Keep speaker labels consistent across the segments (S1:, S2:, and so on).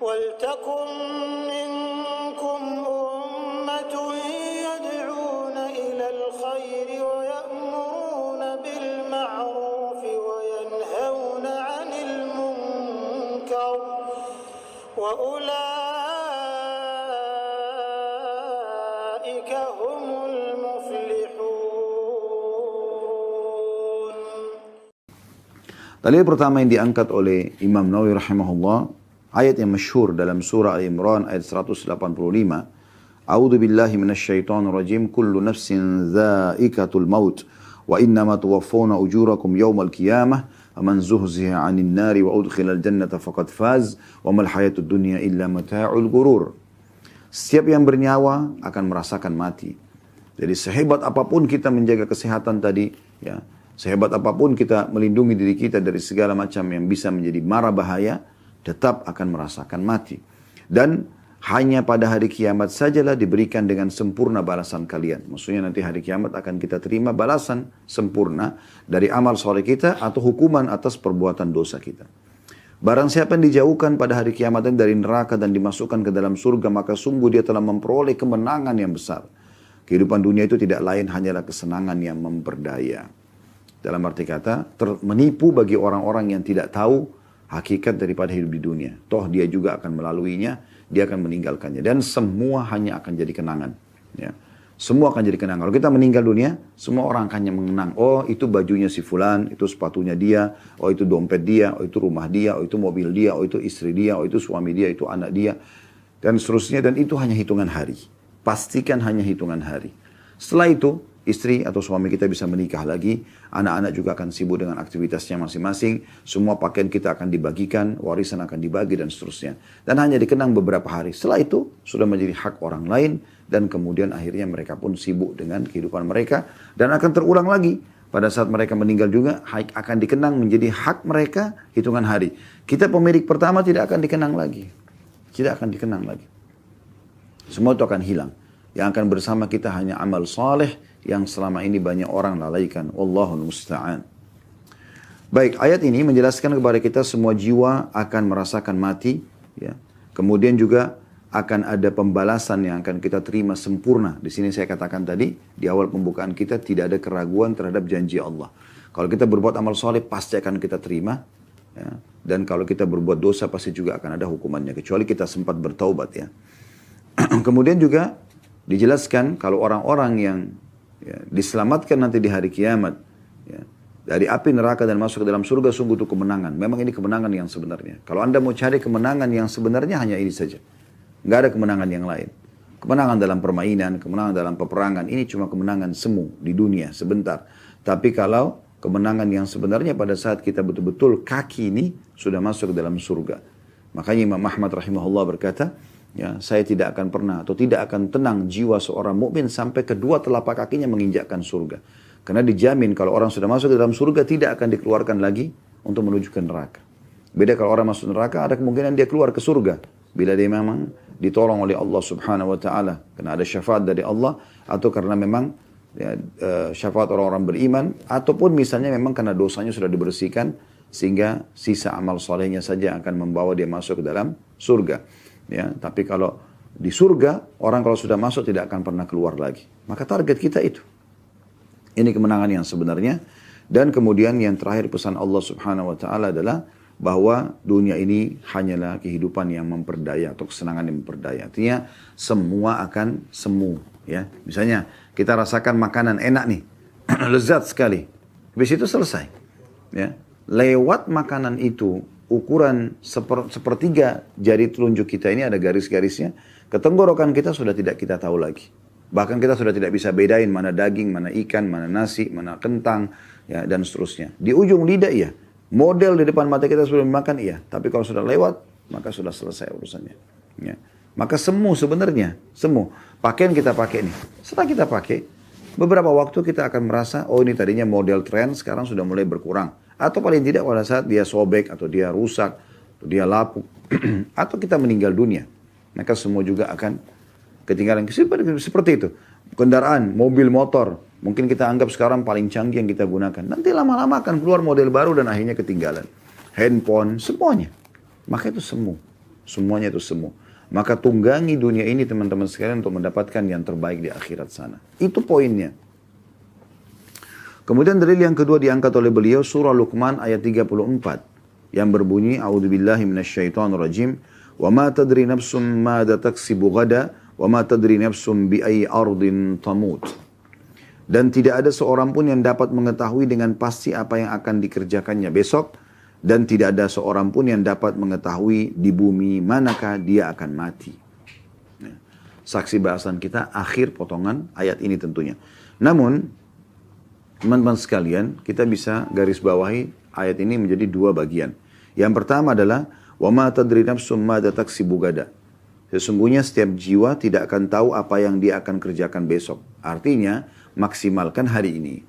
S1: وَلْتَكُنْ مِنْكُمْ أُمَّةٌ يَدْعُونَ إِلَى الْخَيْرِ وَيَأْمُرُونَ بِالْمَعْرُوفِ وَيَنْهَوْنَ عَنِ الْمُنْكَرِ وَأُولَئِكَ هُمُ الْمُفْلِحُونَ.
S2: Dalil pertama yang diangkat oleh Imam Nawawi rahimahullah, ayat yang masyhur dalam surah Al-Imran ayat 185. A'udzu billahi minasyaitonir rajim. Kullu nafsin dha'iqatul maut wa innama tuwaffawna ujurakum yawmal qiyamah. Faman zuhziha 'anil nari wa udkhilal jannata faqad faz wa mal hayatud dunya illa mata'ul ghurur. Setiap yang bernyawa akan merasakan mati. Jadi sehebat apapun kita menjaga kesehatan tadi, ya, sehebat apapun kita melindungi diri kita dari segala macam yang bisa menjadi mara bahaya, tetap akan merasakan mati. Dan hanya pada hari kiamat sajalah diberikan dengan sempurna balasan kalian. Maksudnya nanti hari kiamat akan kita terima balasan sempurna dari amal soleh kita atau hukuman atas perbuatan dosa kita. Barang siapa yang dijauhkan pada hari kiamat dari neraka dan dimasukkan ke dalam surga, maka sungguh dia telah memperoleh kemenangan yang besar. Kehidupan dunia itu tidak lain hanyalah kesenangan yang memperdaya. Dalam arti kata, menipu bagi orang-orang yang tidak tahu hakikat daripada hidup di dunia. Toh dia juga akan melaluinya, dia akan meninggalkannya. Dan semua hanya akan jadi kenangan. Ya. Semua akan jadi kenangan. Kalau kita meninggal dunia, semua orang akan mengenang. Oh, itu bajunya si fulan, itu sepatunya dia, oh itu dompet dia, oh itu rumah dia, oh itu mobil dia, oh itu istri dia, oh itu suami dia, itu anak dia. Dan seterusnya, dan itu hanya hitungan hari. Pastikan hanya hitungan hari. Setelah itu, istri atau suami kita bisa menikah lagi, anak-anak juga akan sibuk dengan aktivitasnya masing-masing, semua pakaian kita akan dibagikan, warisan akan dibagi dan seterusnya. Dan hanya dikenang beberapa hari. Setelah itu sudah menjadi hak orang lain dan kemudian akhirnya mereka pun sibuk dengan kehidupan mereka dan akan terulang lagi. Pada saat mereka meninggal juga akan dikenang menjadi hak mereka hitungan hari. Kita pemilik pertama tidak akan dikenang lagi. Tidak akan dikenang lagi. Semua itu akan hilang. Yang akan bersama kita hanya amal saleh yang selama ini banyak orang lalaikan. Wallahul musta'an. Baik, ayat ini menjelaskan kepada kita semua jiwa akan merasakan mati. Ya. Kemudian juga akan ada pembalasan yang akan kita terima sempurna. Di sini saya katakan tadi, di awal pembukaan kita tidak ada keraguan terhadap janji Allah. Kalau kita berbuat amal soleh pasti akan kita terima. Ya. Dan kalau kita berbuat dosa pasti juga akan ada hukumannya. Kecuali kita sempat bertaubat ya. Kemudian juga dijelaskan kalau orang-orang yang diselamatkan nanti di hari kiamat ya, dari api neraka dan masuk ke dalam surga, sungguh itu kemenangan. Memang ini kemenangan yang sebenarnya. Kalau anda mau cari kemenangan yang sebenarnya hanya ini saja. Nggak ada kemenangan yang lain. Kemenangan dalam permainan, kemenangan dalam peperangan, ini cuma kemenangan semu di dunia sebentar. Tapi kalau kemenangan yang sebenarnya pada saat kita betul-betul kaki ini sudah masuk ke dalam surga. Makanya Imam Ahmad rahimahullah berkata, ya, saya tidak akan pernah atau tidak akan tenang jiwa seorang mukmin sampai kedua telapak kakinya menginjakkan surga. Karena dijamin kalau orang sudah masuk ke dalam surga tidak akan dikeluarkan lagi untuk menuju ke neraka. Beda kalau orang masuk neraka ada kemungkinan dia keluar ke surga bila dia memang ditolong oleh Allah Subhanahu wa taala, karena ada syafaat dari Allah atau karena memang ya, syafaat orang-orang beriman ataupun misalnya memang karena dosanya sudah dibersihkan sehingga sisa amal solehnya saja akan membawa dia masuk ke dalam surga. Ya, tapi kalau di surga, orang kalau sudah masuk tidak akan pernah keluar lagi. Maka target kita itu. Ini kemenangan yang sebenarnya. Dan kemudian yang terakhir pesan Allah Subhanahu wa taala adalah bahwa dunia ini hanyalah kehidupan yang memperdaya atau kesenangan yang memperdaya. Artinya semua akan semu, ya. Misalnya kita rasakan makanan enak nih, lezat sekali. Habis itu selesai. Ya. Lewat makanan itu ukuran sepertiga jari telunjuk kita ini ada garis-garisnya, ke tenggorokan kita sudah tidak kita tahu lagi. Bahkan kita sudah tidak bisa bedain mana daging, mana ikan, mana nasi, mana kentang, ya, dan seterusnya. Di ujung lidah iya, model di depan mata kita sudah makan iya, tapi kalau sudah lewat, maka sudah selesai urusannya. Ya. Maka semu sebenarnya, semu. Pakaian kita pakai nih, setelah kita pakai, beberapa waktu kita akan merasa, oh ini tadinya model tren, sekarang sudah mulai berkurang. Atau paling tidak pada saat dia sobek, atau dia rusak, atau dia lapuk, atau kita meninggal dunia. Maka semua juga akan ketinggalan. Seperti itu. Kendaraan, mobil, motor. Mungkin kita anggap sekarang paling canggih yang kita gunakan. Nanti lama-lama akan keluar model baru dan akhirnya ketinggalan. Handphone, semuanya. Maka itu semu. Semuanya itu semu. Maka tunggangi dunia ini teman-teman sekalian untuk mendapatkan yang terbaik di akhirat sana. Itu poinnya. Kemudian dalil yang kedua diangkat oleh beliau surah Luqman ayat 34 yang berbunyi a'udzubillahi minasyaitonirrajim wa ma tadri nafsum madza taksibu ghada wa ma tadri nafsum bi ayyi ardin tamut. Dan tidak ada seorang pun yang dapat mengetahui dengan pasti apa yang akan dikerjakannya besok, dan tidak ada seorang pun yang dapat mengetahui di bumi manakah dia akan mati. Saksi bahasan kita akhir potongan ayat ini tentunya. Namun teman-teman sekalian, kita bisa garis bawahi ayat ini menjadi dua bagian. Yang pertama adalah wa ma tadri nafsum madza taksibu gada. Sesungguhnya setiap jiwa tidak akan tahu apa yang dia akan kerjakan besok. Artinya, maksimalkan hari ini.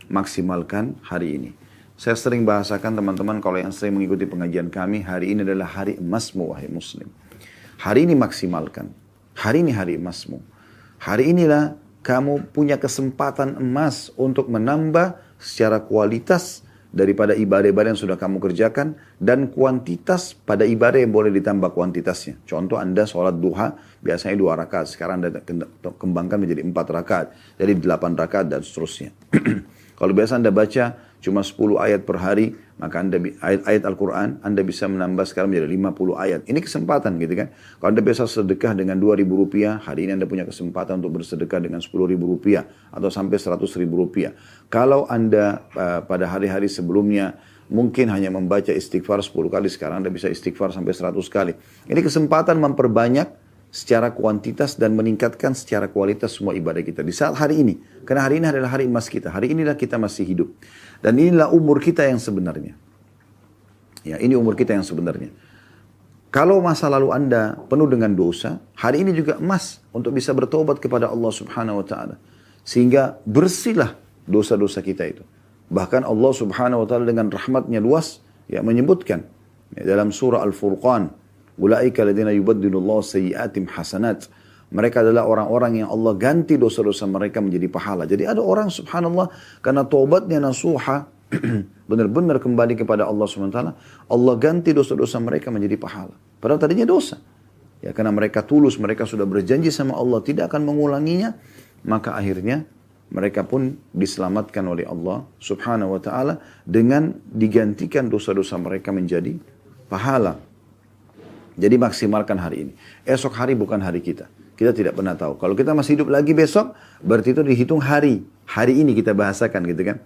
S2: Maksimalkan hari ini. Saya sering bahasakan teman-teman kalau yang sering mengikuti pengajian kami, hari ini adalah hari emasmu wahai muslim. Hari ini maksimalkan. Hari ini hari emasmu. Hari inilah kamu punya kesempatan emas untuk menambah secara kualitas daripada ibadah-ibadah yang sudah kamu kerjakan dan kuantitas pada ibadah yang boleh ditambah kuantitasnya. Contoh Anda sholat duha biasanya 2 rakaat, sekarang Anda kembangkan menjadi 4 rakaat, jadi 8 rakaat dan seterusnya. Kalau biasa Anda baca cuma 10 ayat per hari, maka ayat Al-Quran Anda bisa menambah sekarang menjadi 50 ayat. Ini kesempatan gitu kan. Kalau Anda biasa sedekah dengan 2.000 rupiah, hari ini Anda punya kesempatan untuk bersedekah dengan 10.000 rupiah atau sampai 100.000 rupiah. Kalau Anda pada hari-hari sebelumnya mungkin hanya membaca istighfar 10 kali, sekarang Anda bisa istighfar sampai 100 kali. Ini kesempatan memperbanyak secara kuantitas dan meningkatkan secara kualitas semua ibadah kita di saat hari ini. Karena hari ini adalah hari emas kita. Hari inilah kita masih hidup. Dan inilah umur kita yang sebenarnya. Ya, ini umur kita yang sebenarnya. Kalau masa lalu Anda penuh dengan dosa, hari ini juga emas untuk bisa bertobat kepada Allah Subhanahu wa taala. Sehingga bersihlah dosa-dosa kita itu. Bahkan Allah Subhanahu wa taala dengan rahmatnya luas ya menyebutkan ya, dalam surah Al-Furqan, ulaika alladziina yubaddilullahu sayyi'atihim hasanat. Mereka adalah orang-orang yang Allah ganti dosa-dosa mereka menjadi pahala. Jadi ada orang subhanallah karena taubatnya nasuha benar-benar kembali kepada Allah SWT, Allah ganti dosa-dosa mereka menjadi pahala. Padahal tadinya dosa. Ya karena mereka tulus, mereka sudah berjanji sama Allah tidak akan mengulanginya, maka akhirnya mereka pun diselamatkan oleh Allah Subhanahu wa taala dengan digantikan dosa-dosa mereka menjadi pahala. Jadi maksimalkan hari ini. Esok hari bukan hari kita. Kita tidak pernah tahu. Kalau kita masih hidup lagi besok, berarti itu dihitung hari. Hari ini kita bahasakan gitu kan.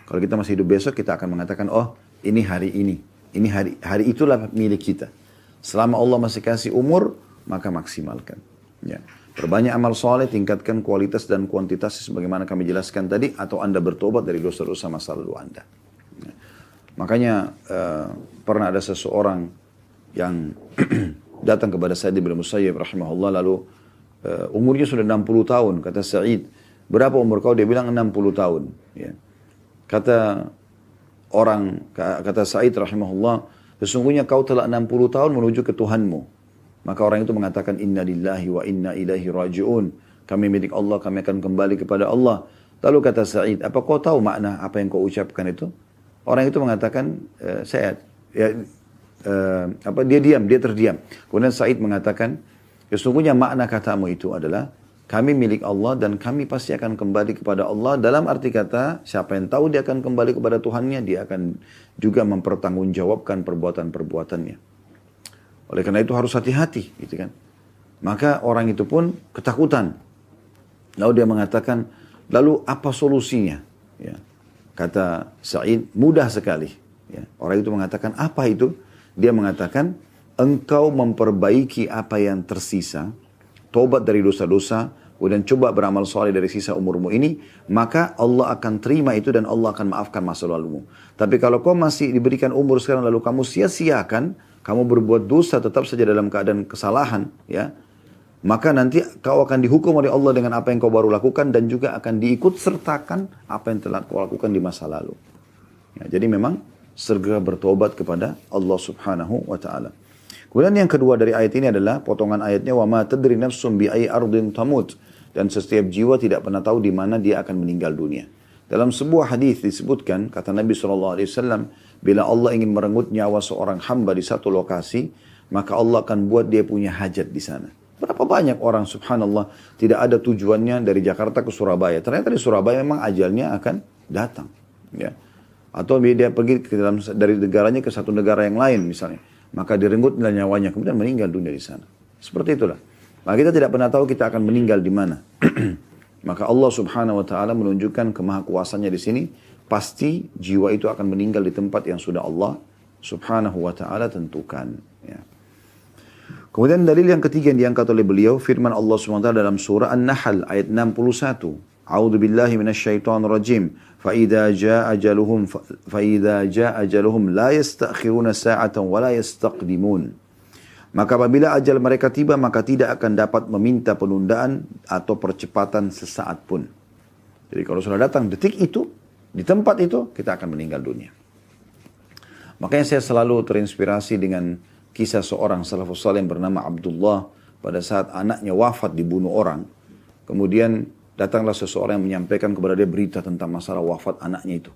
S2: Kalau kita masih hidup besok, kita akan mengatakan, oh ini hari ini. Ini hari itulah milik kita. Selama Allah masih kasih umur, maka maksimalkan. Ya. Perbanyak amal soleh, tingkatkan kualitas dan kuantitas sebagaimana kami jelaskan tadi, atau Anda bertobat dari dosa-dosa masa lalu Anda. Ya. Makanya pernah ada seseorang yang datang kepada Sa'id bin Musayyib rahimahullah, lalu umurnya sudah 60 tahun. Kata Sa'id, berapa umur kau? Dia bilang 60 tahun. Ya. Kata Sa'id rahimahullah, sesungguhnya kau telah 60 tahun menuju ke Tuhanmu. Maka orang itu mengatakan, inna lillahi wa inna ilaihi raji'un. Kami milik Allah, kami akan kembali kepada Allah. Lalu kata Sa'id, apa kau tahu makna apa yang kau ucapkan itu? Orang itu mengatakan, dia terdiam. Kemudian Sa'id mengatakan, sesungguhnya makna katamu itu adalah kami milik Allah dan kami pasti akan kembali kepada Allah. Dalam arti kata, siapa yang tahu dia akan kembali kepada Tuhannya, dia akan juga mempertanggungjawabkan perbuatan-perbuatannya. Oleh karena itu harus hati-hati, gitu kan. Maka orang itu pun ketakutan. Lalu dia mengatakan, lalu apa solusinya? Ya. Kata Sa'id, mudah sekali. Ya. Orang itu mengatakan, apa itu? Dia mengatakan, engkau memperbaiki apa yang tersisa, tobat dari dosa-dosa, kemudian coba beramal soleh dari sisa umurmu ini, maka Allah akan terima itu dan Allah akan maafkan masa lalumu. Tapi kalau kau masih diberikan umur sekarang lalu kamu sia-siakan, kamu berbuat dosa tetap saja dalam keadaan kesalahan, ya, maka nanti kau akan dihukum oleh Allah dengan apa yang kau baru lakukan dan juga akan diikut sertakan apa yang telah kau lakukan di masa lalu. Ya, jadi memang segera bertobat kepada Allah Subhanahu wa taala. Kemudian yang kedua dari ayat ini adalah potongan ayatnya, wa ma tadri nafsum bi ayyi ardin tamut, dan setiap jiwa tidak pernah tahu di mana dia akan meninggal dunia. Dalam sebuah hadis disebutkan, kata Nabi SAW, bila Allah ingin merenggut nyawa seorang hamba di satu lokasi, maka Allah akan buat dia punya hajat di sana. Berapa banyak orang subhanallah tidak ada tujuannya dari Jakarta ke Surabaya. Ternyata di Surabaya memang ajalnya akan datang. Ya. Atau dia pergi dari negaranya ke satu negara yang lain misalnya. Maka direnggut nyawanya, kemudian meninggal dunia di sana. Seperti itulah. Maka kita tidak pernah tahu kita akan meninggal di mana. Maka Allah subhanahu wa ta'ala menunjukkan kemahakuasaannya di sini. Pasti jiwa itu akan meninggal di tempat yang sudah Allah subhanahu wa ta'ala tentukan. Ya. Kemudian dalil yang ketiga yang diangkat oleh beliau, firman Allah SWT dalam surah An-Nahl ayat 61. A'udzu billahi minasyaitonir rajim. Fa idza jaa ajaluhum la yasta'khiruna sa'atan wa la yastaqdimun. Maka apabila ajal mereka tiba, maka tidak akan dapat meminta penundaan atau percepatan sesaat pun. Jadi kalau sudah datang detik itu, di tempat itu, kita akan meninggal dunia. Makanya saya selalu terinspirasi dengan kisah seorang salafus saleh yang bernama Abdullah pada saat anaknya wafat dibunuh orang. Kemudian datanglah seseorang yang menyampaikan kepada dia berita tentang masalah wafat anaknya itu.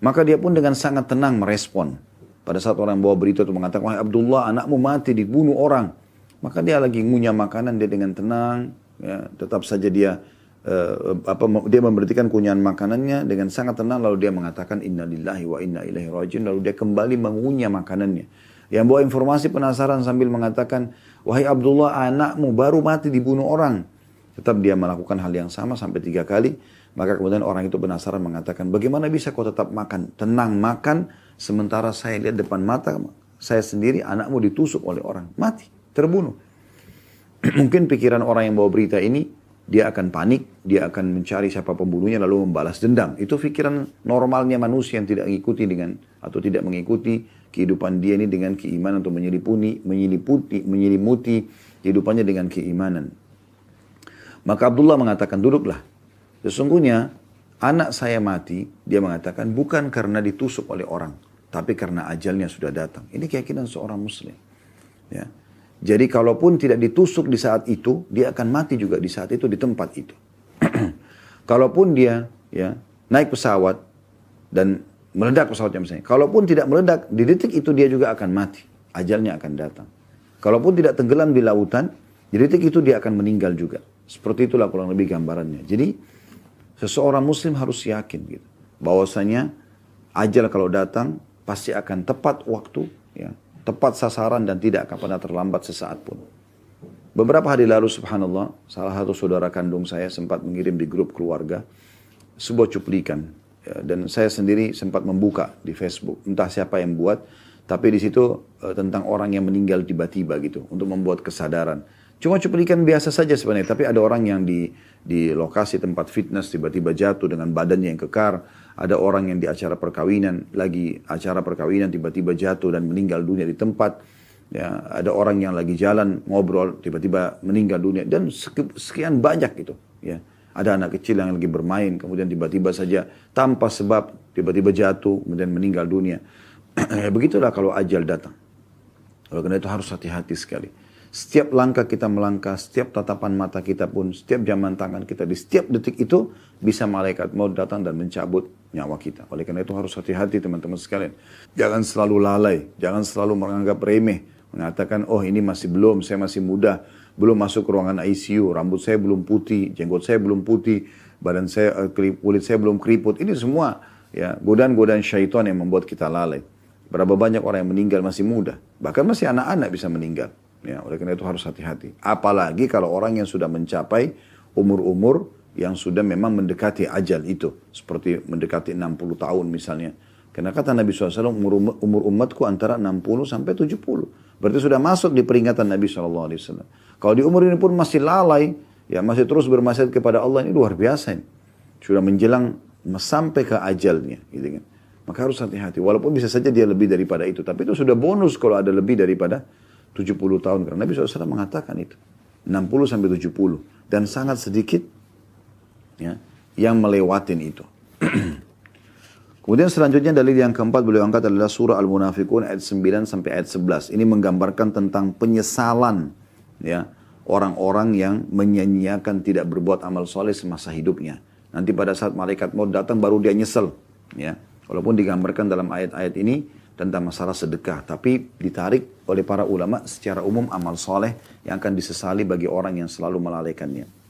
S2: Maka dia pun dengan sangat tenang merespon. Pada saat orang bawa berita itu mengatakan, wahai Abdullah, anakmu mati dibunuh orang. Maka dia lagi ngunyah makanan, dia dengan tenang, ya, tetap saja dia dia memberhentikan kunyahan makanannya dengan sangat tenang, lalu dia mengatakan innalillahi wa inna ilaihi rajiun, lalu dia kembali mengunyah makanannya. Yang bawa informasi penasaran sambil mengatakan, wahai Abdullah, anakmu baru mati dibunuh orang. Tetap dia melakukan hal yang sama sampai 3 kali. Maka kemudian orang itu penasaran mengatakan, bagaimana bisa kau tetap makan, tenang makan, sementara saya lihat depan mata saya sendiri anakmu ditusuk oleh orang, mati, terbunuh. Mungkin pikiran orang yang bawa berita ini, dia akan panik, dia akan mencari siapa pembunuhnya lalu membalas dendam. Itu pikiran normalnya manusia yang tidak mengikuti atau tidak mengikuti kehidupan dia ini dengan keimanan atau menyelimuti kehidupannya dengan keimanan. Maka Abdullah mengatakan, duduklah. Sesungguhnya anak saya mati, dia mengatakan bukan karena ditusuk oleh orang, tapi karena ajalnya sudah datang. Ini keyakinan seorang muslim. Ya. Jadi kalaupun tidak ditusuk di saat itu, dia akan mati juga di saat itu, di tempat itu. Kalaupun dia ya naik pesawat dan meledak pesawatnya misalnya. Kalaupun tidak meledak, di detik itu dia juga akan mati. Ajalnya akan datang. Kalaupun tidak tenggelam di lautan, di detik itu dia akan meninggal juga. Seperti itulah kurang lebih gambarannya. Jadi seseorang muslim harus yakin gitu, bahwasanya ajal kalau datang pasti akan tepat waktu, ya, tepat sasaran dan tidak akan pernah terlambat sesaat pun. Beberapa hari lalu subhanallah, salah satu saudara kandung saya sempat mengirim di grup keluarga sebuah cuplikan, ya, dan saya sendiri sempat membuka di Facebook, entah siapa yang buat, tapi di situ tentang orang yang meninggal tiba-tiba gitu, untuk membuat kesadaran. Cuma cuplikan biasa saja sebenarnya, tapi ada orang yang di lokasi tempat fitness tiba-tiba jatuh dengan badannya yang kekar. Ada orang yang di acara perkawinan, lagi acara perkawinan tiba-tiba jatuh dan meninggal dunia di tempat. Ya, ada orang yang lagi jalan ngobrol tiba-tiba meninggal dunia dan sekian banyak gitu. Ya, ada anak kecil yang lagi bermain kemudian tiba-tiba saja tanpa sebab tiba-tiba jatuh kemudian meninggal dunia. Begitulah kalau ajal datang. Oleh karena itu harus hati-hati sekali. Setiap langkah kita melangkah, setiap tatapan mata kita pun, setiap jaman tangan kita, di setiap detik itu bisa malaikat maut datang dan mencabut nyawa kita. Oleh karena itu harus hati-hati teman-teman sekalian. Jangan selalu lalai, jangan selalu menganggap remeh. Mengatakan, oh ini masih belum, saya masih muda, belum masuk ke ruangan ICU, rambut saya belum putih, jenggot saya belum putih, badan saya, kulit saya belum keriput. Ini semua ya godaan-godaan syaitan yang membuat kita lalai. Berapa banyak orang yang meninggal masih muda, bahkan masih anak-anak bisa meninggal. Ya, oleh karena itu harus hati-hati. Apalagi kalau orang yang sudah mencapai umur-umur yang sudah memang mendekati ajal itu. Seperti mendekati 60 tahun misalnya. Karena kata Nabi SAW, umur umatku antara 60 sampai 70. Berarti sudah masuk di peringatan Nabi SAW. Kalau di umur ini pun masih lalai, ya masih terus bermaksiat kepada Allah, ini luar biasa ini. Sudah menjelang sampai ke ajalnya. Gitu kan. Maka harus hati-hati. Walaupun bisa saja dia lebih daripada itu. Tapi itu sudah bonus kalau ada lebih daripada 70 tahun. Karena Nabi SAW mengatakan itu. 60 sampai 70. Dan sangat sedikit ya, yang melewatin itu. Kemudian selanjutnya dalil yang keempat beliau angkat adalah surah Al-Munafiqun ayat 9 sampai ayat 11. Ini menggambarkan tentang penyesalan ya, orang-orang yang menyanyiakan tidak berbuat amal soleh semasa hidupnya. Nanti pada saat malaikat maut datang baru dia nyesel. Ya. Walaupun digambarkan dalam ayat-ayat ini tentang masalah sedekah. Tapi ditarik oleh para ulama secara umum amal soleh yang akan disesali bagi orang yang selalu melalaikannya.